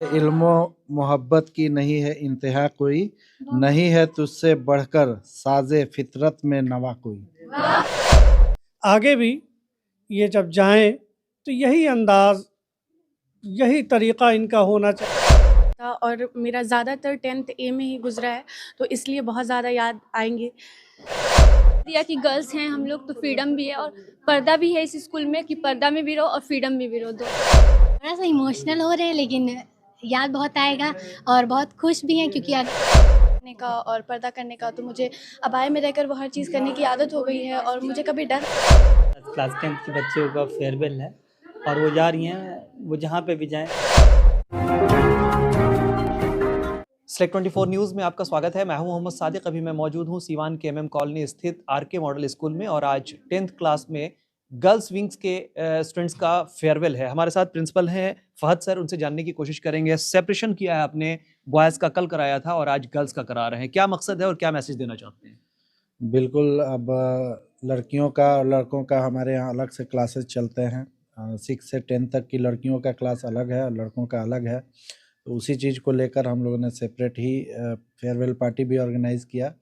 Elmo मोहब्बत की नहीं है इंतहा कोई, नहीं है तुझसे बढ़कर साजे फितरत में नवा कोई। आगे भी ये जब जाएं तो यही अंदाज, यही तरीक़ा इनका होना चाहिए था और मेरा ज़्यादातर 10th ए में ही गुजरा है, तो इसलिए बहुत ज़्यादा याद आएंगे। दिया कि गर्ल्स हैं हम लोग तो फ्रीडम भी है और पर्दा भी है इस स्कूल में कि पर्दा में भी रहो और फ्रीडम में भी रहो। दो थोड़ा सा इमोशनल हो रहे हैं लेकिन याद बहुत आएगा और बहुत खुश भी हैं क्योंकि करने का और पर्दा करने का, तो मुझे अबाए में रहकर वो हर चीज़ करने की आदत हो गई है और मुझे कभी डर क्लास 10 के बच्चों का फेयरवेल है और वो जा रही हैं, वो जहाँ पे भी जाएं। Select 24 न्यूज़ में आपका स्वागत है। मैं हूं मोहम्मद सादिक। अभी मैं मौजूद हूं सीवान के MM कॉलोनी स्थित RK मॉडल स्कूल में और आज 10th क्लास में गर्ल्स विंग्स के स्टूडेंट्स का फेयरवेल है। हमारे साथ प्रिंसिपल हैं फहद सर, उनसे जानने की कोशिश करेंगे। सेपरेशन किया है आपने, बॉयज़ का कल कराया था और आज गर्ल्स का करा रहे हैं, क्या मकसद है और क्या मैसेज देना चाहते हैं? बिल्कुल, अब लड़कियों का और लड़कों का हमारे यहाँ अलग से क्लासेस चलते हैं। 6 से 10 तक की लड़कियों का क्लास अलग है और लड़कों का अलग है, तो उसी चीज़ को लेकर हम लोगों ने सेपरेट ही फेयरवेल पार्टी भी ऑर्गेनाइज़ किया।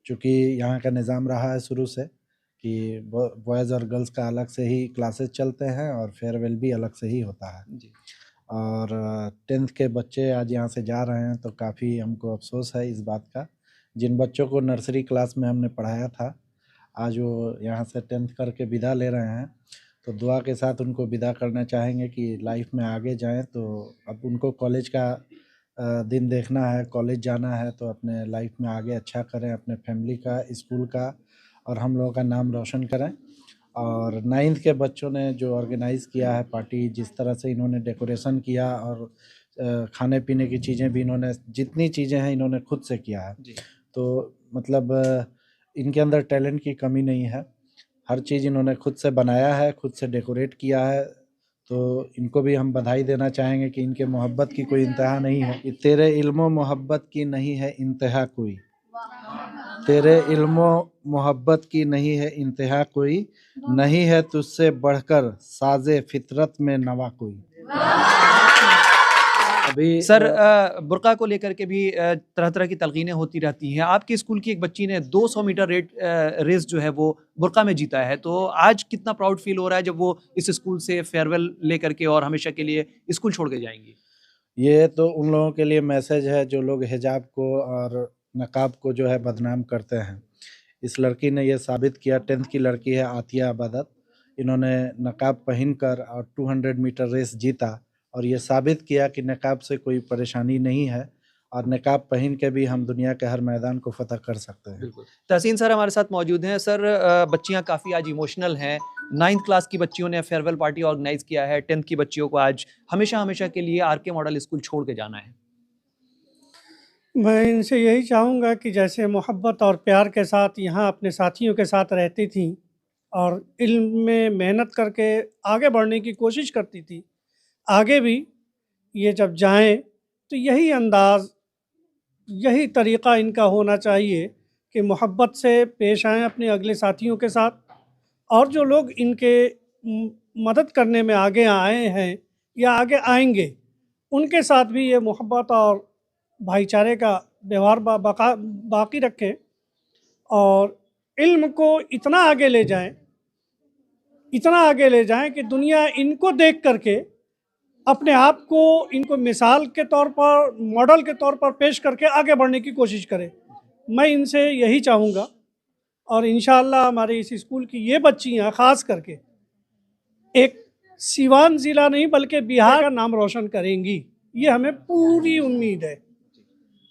चूँकि यहाँ का निज़ाम रहा है शुरू से कि बॉयज़ और गर्ल्स का अलग से ही क्लासेस चलते हैं और फेयरवेल भी अलग से ही होता है जी। और 10th के बच्चे आज यहाँ से जा रहे हैं तो काफ़ी हमको अफसोस है इस बात का। जिन बच्चों को नर्सरी क्लास में हमने पढ़ाया था, आज वो यहाँ से 10th करके विदा ले रहे हैं, तो दुआ के साथ उनको विदा करना चाहेंगे कि लाइफ में आगे जाएं। तो अब उनको कॉलेज का दिन देखना है, कॉलेज जाना है, तो अपने लाइफ में आगे अच्छा करें, अपने फैमिली का, स्कूल का और हम लोगों का नाम रोशन करें। और 9th के बच्चों ने जो ऑर्गेनाइज़ किया है पार्टी, जिस तरह से इन्होंने डेकोरेशन किया और खाने पीने की चीज़ें भी इन्होंने, जितनी चीज़ें हैं इन्होंने खुद से किया है। तो मतलब इनके अंदर टैलेंट की कमी नहीं है, हर चीज़ इन्होंने खुद से बनाया है, खुद से डेकोरेट किया है, तो इनको भी हम बधाई देना चाहेंगे कि इनके मोहब्बत की कोई इंतहा नहीं है। कि तेरे इल्मो मोहब्बत की नहीं है इंतहा कोई, तेरे इल्मो मोहब्बत की नहीं है इंतहा कोई, नहीं है तुझसे बढ़कर साजे फितरत में नवा कोई। अभी सर, बुर्का को लेकर के भी तरह तरह की तलकीनें होती रहती हैं। आपके स्कूल की एक बच्ची ने 200 मीटर रेस जो है वो बुर्का में जीता है, तो आज कितना प्राउड फील हो रहा है जब वो इस स्कूल से फेयरवेल लेकर के और हमेशा के लिए स्कूल छोड़ के जाएंगी? ये तो उन लोगों के लिए मैसेज है जो लोग हिजाब को और नकाब को जो है बदनाम करते हैं। इस लड़की ने ये साबित किया, 10th की लड़की है आतिया अबादत, इन्होंने नकाब पहनकर और 200 मीटर रेस जीता और ये साबित किया कि नकाब से कोई परेशानी नहीं है और नकाब पहन के भी हम दुनिया के हर मैदान को फतह कर सकते हैं। बिल्कुल। तहसीन सर हमारे साथ मौजूद हैं। सर, बच्चियां काफ़ी आज इमोशनल हैं। 9th क्लास की बच्चियों ने फेयरवेल पार्टी ऑर्गेनाइज किया है, 10th की बच्चियों को आज हमेशा हमेशा के लिए RK मॉडल स्कूल छोड़ के जाना है। मैं इनसे यही चाहूँगा कि जैसे मोहब्बत और प्यार के साथ यहाँ अपने साथियों के साथ रहती थी और इल्म में मेहनत करके आगे बढ़ने की कोशिश करती थी, आगे भी ये जब जाएं तो यही अंदाज़, यही तरीक़ा इनका होना चाहिए कि मोहब्बत से पेश आएँ अपने अगले साथियों के साथ और जो लोग इनके मदद करने में आगे आए हैं या आगे आएंगे उनके साथ भी ये मोहब्बत और भाईचारे का व्यवहार बाकी रखें और इल्म को इतना आगे ले जाएं, इतना आगे ले जाएं कि दुनिया इनको देख करके अपने आप को इनको मिसाल के तौर पर, मॉडल के तौर पर पेश करके आगे बढ़ने की कोशिश करें। मैं इनसे यही चाहूँगा और इंशाअल्लाह हमारे इस स्कूल की ये बच्चियाँ ख़ास करके एक सीवान ज़िला नहीं बल्कि बिहार का नाम रोशन करेंगी, ये हमें पूरी उम्मीद है।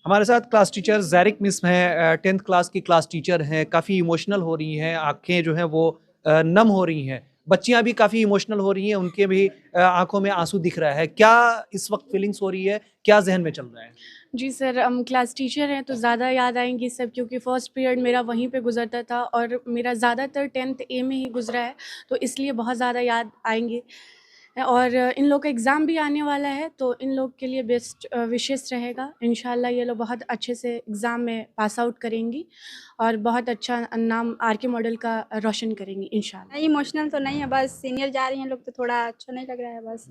हमारे साथ क्लास टीचर ज़ैरिक मिस हैं, 10th क्लास की क्लास टीचर हैं, काफ़ी इमोशनल हो रही हैं, आँखें जो हैं वो नम हो रही हैं। बच्चियाँ भी काफ़ी इमोशनल हो रही हैं, उनके भी आँखों में आंसू दिख रहा है। क्या इस वक्त फीलिंग्स हो रही है, क्या जहन में चल रहा है? जी सर, हम क्लास टीचर हैं तो ज़्यादा याद आएंगी सब, क्योंकि फ़र्स्ट पीरियड मेरा वहीं पे गुजरता था और मेरा ज़्यादातर 10th ए में ही गुजरा है, तो इसलिए बहुत ज़्यादा याद आएंगे। और इन लोग का एग्ज़ाम भी आने वाला है, तो इन लोग के लिए बेस्ट विशेस रहेगा। इंशाल्लाह ये लोग बहुत अच्छे से एग्ज़ाम में पास आउट करेंगी और बहुत अच्छा नाम आरके मॉडल का रोशन करेंगे इंशाल्लाह। नहीं, इमोशनल तो नहीं है, बस सीनियर जा रही हैं लोग तो थोड़ा अच्छा नहीं लग रहा है बस।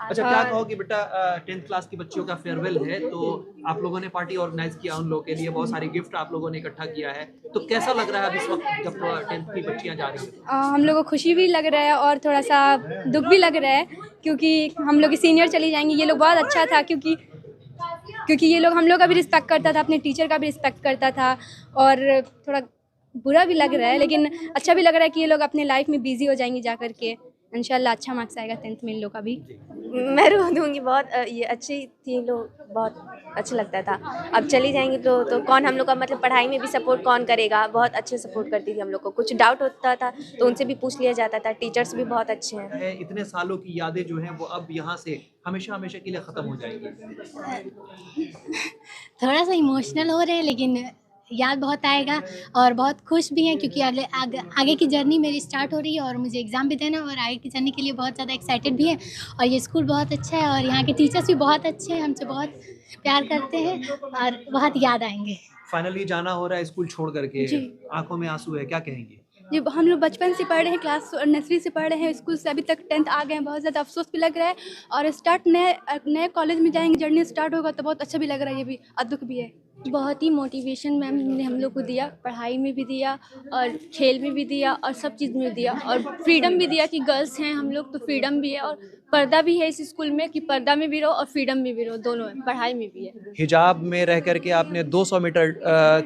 अच्छा, क्या कहोगे बेटा, 10th क्लास की बच्चियों का फेयरवेल है, तो आप लोगों ने पार्टी ऑर्गेनाइज किया, उन लोगों के लिए बहुत सारी गिफ्ट आप लोगों ने इकट्ठा किया है, तो कैसा लग रहा है अब इस वक्त जब 10th की बच्चियां जा रही हैं? हम लोगों को खुशी भी लग रहा है और थोड़ा सा दुख भी लग रहा है, क्योंकि हम लोग की सीनियर चली जाएंगी। ये लोग बहुत अच्छा था, क्योंकि ये लोग हम लोग का भी रिस्पेक्ट करता था, अपने टीचर का भी रिस्पेक्ट करता था, और थोड़ा बुरा भी लग रहा है लेकिन अच्छा भी लग रहा है कि ये लोग अपने लाइफ में बिजी हो जाएंगी जा करके। इंशाल्लाह अच्छा मार्क्स आएगा 10th में इन लोग का भी। मैं रो दूंगी बहुत। ये अच्छी थी लोग, बहुत अच्छा लगता था। अब चली जाएंगी तो कौन हम लोग का मतलब पढ़ाई में भी सपोर्ट कौन करेगा। बहुत अच्छे सपोर्ट करती थी हम लोग को, कुछ डाउट होता था तो उनसे भी पूछ लिया जाता था। टीचर्स भी बहुत अच्छे हैं। इतने सालों की यादें जो हैं वो अब यहाँ से हमेशा हमेशा के लिए खत्म हो जाएंगी। थोड़ा सा इमोशनल हो रहे हैं लेकिन याद बहुत आएगा और बहुत खुश भी हैं क्योंकि आगे की जर्नी मेरी स्टार्ट हो रही है और मुझे एग्ज़ाम भी देना है और आगे की जर्नी के लिए बहुत ज़्यादा एक्साइटेड भी हैं। और ये स्कूल बहुत अच्छा है और यहाँ के टीचर्स भी बहुत अच्छे हैं, हमसे बहुत प्यार करते हैं और बहुत याद आएंगे। फाइनली जाना हो रहा है स्कूल छोड़ करके, आंखों में आंसू है, क्या कहेंगे? जी, हम लोग बचपन से पढ़ रहे हैं, क्लास नर्सरी से पढ़ रहे हैं, स्कूल से अभी तक 10th आ गए हैं। बहुत ज़्यादा अफसोस भी लग रहा है और नए कॉलेज में जाएंगे, जर्नी स्टार्ट होगा तो बहुत अच्छा भी लग रहा है, ये भी और दुख भी है। बहुत ही मोटिवेशन मैम ने हम लोग को दिया, पढ़ाई में भी दिया और खेल में भी दिया और सब चीज़ में दिया और फ्रीडम भी दिया कि गर्ल्स हैं हम लोग तो फ्रीडम भी है और पर्दा भी है इस स्कूल में कि पर्दा में भी रहो और फ्रीडम में भी रहो, दोनों है, पढ़ाई में भी है। हिजाब में रह करके आपने 200 मीटर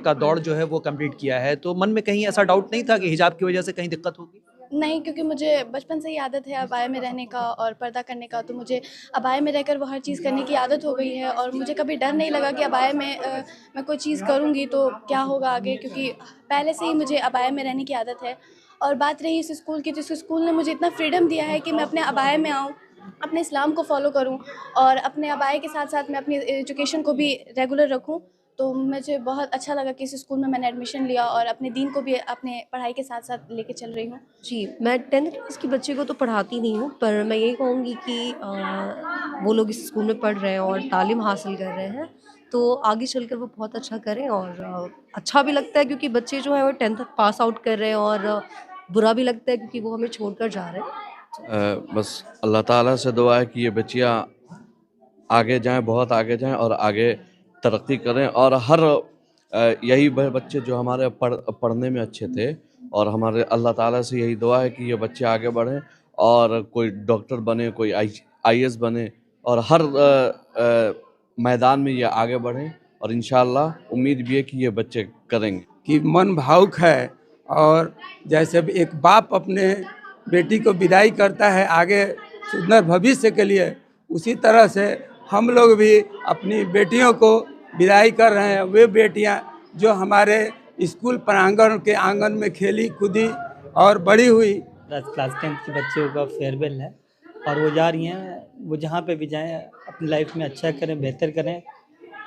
का दौड़ जो है वो कंप्लीट किया है, तो मन में कहीं ऐसा डाउट नहीं था कि हिजाब की वजह से कहीं दिक्कत होगी? नहीं, क्योंकि मुझे बचपन से ही आदत है अबाया में रहने का और पर्दा करने का, तो मुझे अबाया में रहकर वो हर चीज़ करने की आदत हो गई है और मुझे कभी डर नहीं लगा कि अबाया में मैं कोई चीज़ करूँगी तो क्या होगा आगे, क्योंकि पहले से ही मुझे अबाया में रहने की आदत है। और बात रही इस स्कूल की, तो इस स्कूल ने मुझे इतना फ्रीडम दिया है कि मैं अपने अबाया में आऊँ, अपने इस्लाम को फॉलो करूँ और अपने अबाया के साथ साथ मैं अपनी एजुकेशन को भी रेगुलर रखूँ। तो मुझे बहुत अच्छा लगा कि इस स्कूल में मैंने एडमिशन लिया और अपने दीन को भी अपने पढ़ाई के साथ साथ लेके चल रही हूँ। जी, मैं 10th क्लास की बच्चे को तो पढ़ाती नहीं हूँ, पर मैं यही कहूँगी कि वो लोग इस स्कूल में पढ़ रहे हैं और तालीम हासिल कर रहे हैं, तो आगे चलकर वो बहुत अच्छा करें। और अच्छा भी लगता है क्योंकि बच्चे जो है वो 10th पास आउट कर रहे हैं और बुरा भी लगता है क्योंकि वो हमें छोड़कर जा रहे हैं। बस अल्लाह ताला से दुआ है कि ये बच्चियाँ आगे जाएं, बहुत आगे जाएं और आगे तरक्की करें। और हर यही बच्चे जो हमारे पढ़ने में अच्छे थे और हमारे अल्लाह ताला से यही दुआ है कि ये बच्चे आगे बढ़ें और कोई डॉक्टर बने, कोई IAS बने और हर मैदान में ये आगे बढ़ें और इंशाअल्लाह उम्मीद भी है कि ये बच्चे करेंगे। कि मन भावुक है और जैसे एक बाप अपने बेटी को विदाई करता है आगे सुंदर भविष्य के लिए, उसी तरह से हम लोग भी अपनी बेटियों को विदाई कर रहे हैं। वे बेटियां जो हमारे स्कूल प्रांगण के आंगन में खेली कूदी और बड़ी हुई। क्लास 10th के बच्चों का फेयरवेल है और वो जा रही हैं, वो जहाँ पे भी जाएं अपनी लाइफ में अच्छा करें, बेहतर करें।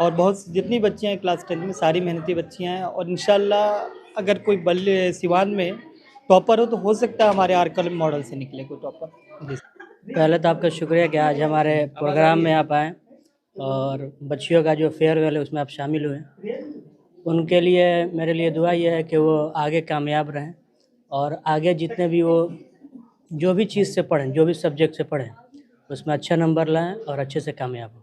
और बहुत जितनी बच्चियाँ हैं क्लास 10th में सारी मेहनती बच्चियाँ हैं और इंशाल्लाह अगर कोई बल्ले सिवान में टॉपर हो तो हो सकता है हमारे आरके मॉडल से निकले कोई टॉपर। पहले तो आपका शुक्रिया कि आज हमारे प्रोग्राम में आप आएँ और बच्चियों का जो फेयरवेल है उसमें आप शामिल हुए। उनके लिए मेरे लिए दुआ ये है कि वो आगे कामयाब रहें और आगे जितने भी वो जो भी चीज़ से पढ़ें, जो भी सब्जेक्ट से पढ़ें, उसमें अच्छा नंबर लाएं और अच्छे से कामयाब हों।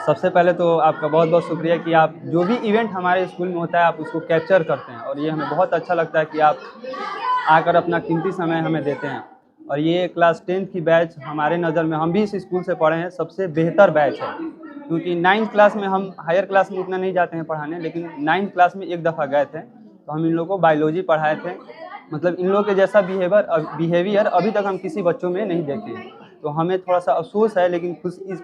सबसे पहले तो आपका बहुत बहुत शुक्रिया कि आप जो भी इवेंट हमारे स्कूल में होता है आप उसको कैप्चर करते हैं और ये हमें बहुत अच्छा लगता है कि आप आकर अपना कीमती समय हमें देते हैं। और ये क्लास 10th की बैच हमारे नज़र में, हम भी इस स्कूल से पढ़े हैं, सबसे बेहतर बैच है, क्योंकि 9th क्लास में हम हायर क्लास में उतना नहीं जाते हैं पढ़ाने, लेकिन 9th क्लास में एक दफ़ा गए थे तो हम इन लोगों को बायोलॉजी पढ़ाए थे। मतलब इन लोगों के जैसा बिहेवियर अभी तक हम किसी बच्चों में नहीं देखे हैं, तो हमें थोड़ा सा अफसोस है, लेकिन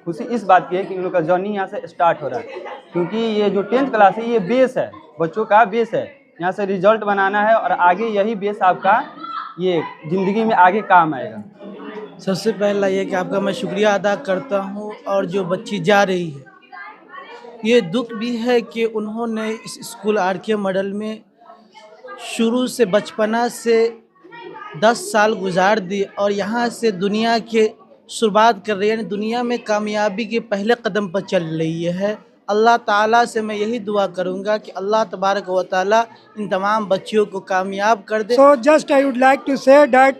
खुशी इस बात की है कि इन लोग का जर्नी यहाँ से स्टार्ट हो रहा है, क्योंकि ये जो 10th क्लास है ये बेस है, बच्चों का बेस है। यहाँ से रिजल्ट बनाना है और आगे यही बेस आपका ये ज़िंदगी में आगे काम आएगा। सबसे पहला ये कि आपका मैं शुक्रिया अदा करता हूँ। और जो बच्ची जा रही है, ये दुख भी है कि उन्होंने इस स्कूल आरके मॉडल में शुरू से बचपना से 10 साल गुजार दी और यहाँ से दुनिया के शुरुआत कर रही है, दुनिया में कामयाबी के पहले कदम पर चल रही है अल्लाह ताला से मैं यही दुआ करूंगा कि अल्लाह तबारक व ताला इन तमाम बच्चियों को कामयाब कर दे। So just I would like to say that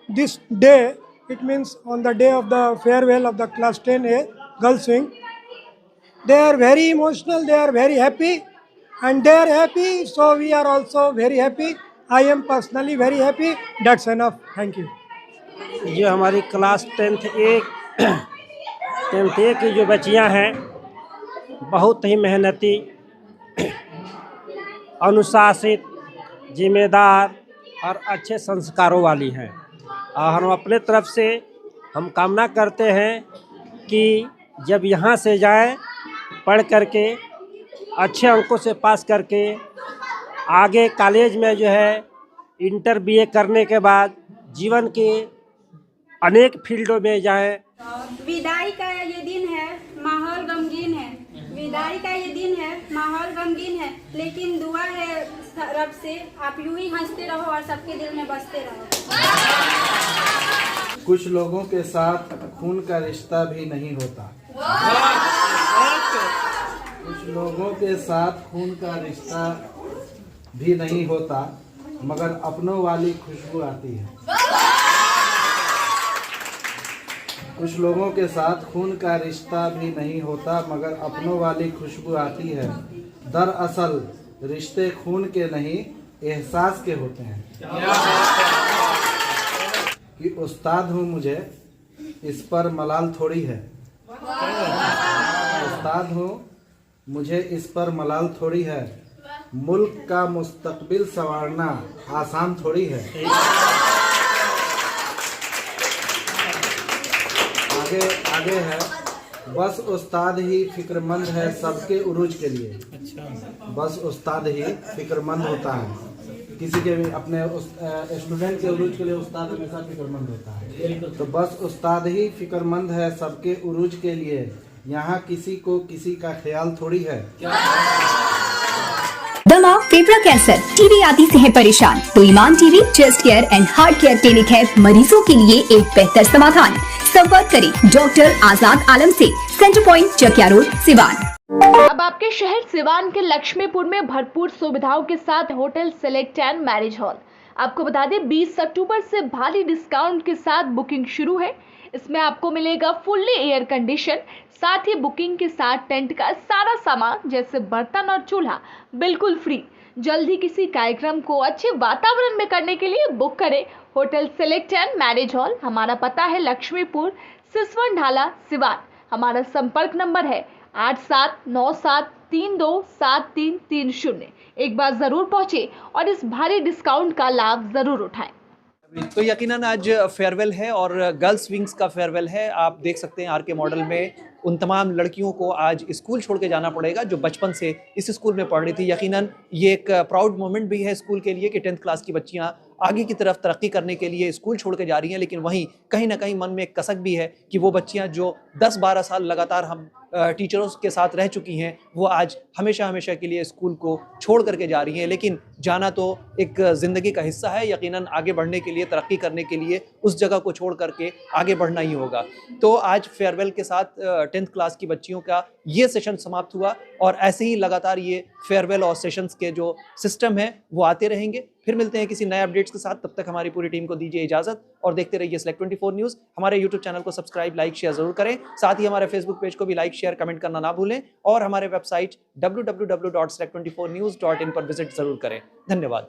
this day, it means on the day of the farewell of the class 10A girls wing, they are very emotional, they are very happy, and they are happy, so we are also very happy. I am personally very happy. That's enough. Thank you. ये हमारी class 10th ए की जो बच्चियां हैं बहुत ही मेहनती, अनुशासित, जिम्मेदार और अच्छे संस्कारों वाली हैं। और हम अपने तरफ से हम कामना करते हैं कि जब यहाँ से जाएं, पढ़ करके अच्छे अंकों से पास करके आगे कॉलेज में जो है इंटर बीए करने के बाद जीवन के अनेक फील्डों में जाएं। विदाई का ये दिन है, माहौल गमगीन है। विदाई का ये दिन है, माहौल गमगीन है, लेकिन दुआ है रब से आप यूं ही हंसते रहो और सबके दिल में बसते रहो। कुछ लोगों के साथ खून का रिश्ता भी नहीं होता। कुछ लोगों के साथ खून का रिश्ता भी नहीं होता, मगर अपनों वाली खुशबू आती है। कुछ लोगों के साथ खून का रिश्ता भी नहीं होता, मगर अपनों वाली खुशबू आती है। दरअसल रिश्ते खून के नहीं, एहसास के होते हैं। कि उस्ताद हूँ मुझे, इस पर मलाल थोड़ी है। उस्ताद हूँ मुझे, इस पर मलाल थोड़ी है। मुल्क का मुस्तकबिल संवारना आसान थोड़ी है। आगे है, बस उस्ताद ही फिक्रमंद है सबके उरूज के लिए। बस उस्ताद ही फिक्रमंद होता है, किसी के भी अपने स्टूडेंट के उरूज के लिए उस्ताद हमेशा फिक्रमंद होता है। तो बस उस्ताद ही फिक्रमंद है सबके उरूज के लिए, यहाँ किसी को किसी का ख्याल थोड़ी है। दमा, फेफड़ा कैंसर, टीबी आदि से है परेशान तो Iman TB chest care and heart care clinic है मरीजों के लिए एक बेहतर समाधान। संपर्क करें डॉक्टर आजाद आलम से, centre point Chakiya road, Siwan. अब आपके शहर सिवान के लक्ष्मीपुर में भरपूर सुविधाओं के साथ hotel select and marriage hall. आपको बता दें 20 अक्टूबर से भारी डिस्काउंट के साथ बुकिंग शुरू है। इसमें आपको मिलेगा फुल्ली एयर कंडीशन, साथ ही बुकिंग के साथ टेंट का सारा सामान जैसे बर्तन और चूल्हा बिल्कुल फ्री। जल्द ही किसी कार्यक्रम को अच्छे वातावरण में करने के लिए बुक करें hotel select and marriage hall. हमारा पता है लक्ष्मीपुर, सिसवन ढाला, सिवान। हमारा संपर्क नंबर है 8797327330। एक बार जरूर पहुंचे और इस भारी डिस्काउंट का लाभ जरूर उठाएं। तो यकीनन आज फेयरवेल है और गर्ल्स विंग्स का फेयरवेल है। आप देख सकते हैं आरके मॉडल में उन तमाम लड़कियों को आज स्कूल छोड़ के जाना पड़ेगा जो बचपन से इस स्कूल में पढ़ रही थी। यकीनन ये एक प्राउड मोमेंट भी है स्कूल के लिए कि 10th क्लास की बच्चियां आगे की तरफ तरक्की करने के लिए स्कूल छोड़ के जा रही हैं। लेकिन वहीं कहीं ना कहीं मन में एक कसक भी है कि वो बच्चियां जो 10-12 साल लगातार हम टीचरों के साथ रह चुकी हैं, वो आज हमेशा हमेशा के लिए स्कूल को छोड़ करके जा रही हैं। लेकिन जाना तो एक ज़िंदगी का हिस्सा है। यकीनन आगे बढ़ने के लिए, तरक्की करने के लिए उस जगह को छोड़ करके आगे बढ़ना ही होगा। तो आज फेयरवेल के साथ 10th क्लास की बच्चियों का ये सेशन समाप्त हुआ और ऐसे ही लगातार ये फेयरवेल और सेशंस के जो सिस्टम है वो आते रहेंगे। फिर मिलते हैं किसी नए अपडेट्स के साथ। तब तक हमारी पूरी टीम को दीजिए इजाजत और देखते रहिए Select24 न्यूज़। हमारे यूट्यूब चैनल को सब्सक्राइब, लाइक, शेयर जरूर करें। साथ ही हमारे फेसबुक पेज को भी लाइक, शेयर, कमेंट करना ना भूलें और हमारे वेबसाइट www.select24news.in पर विजिट जरूर करें। धन्यवाद।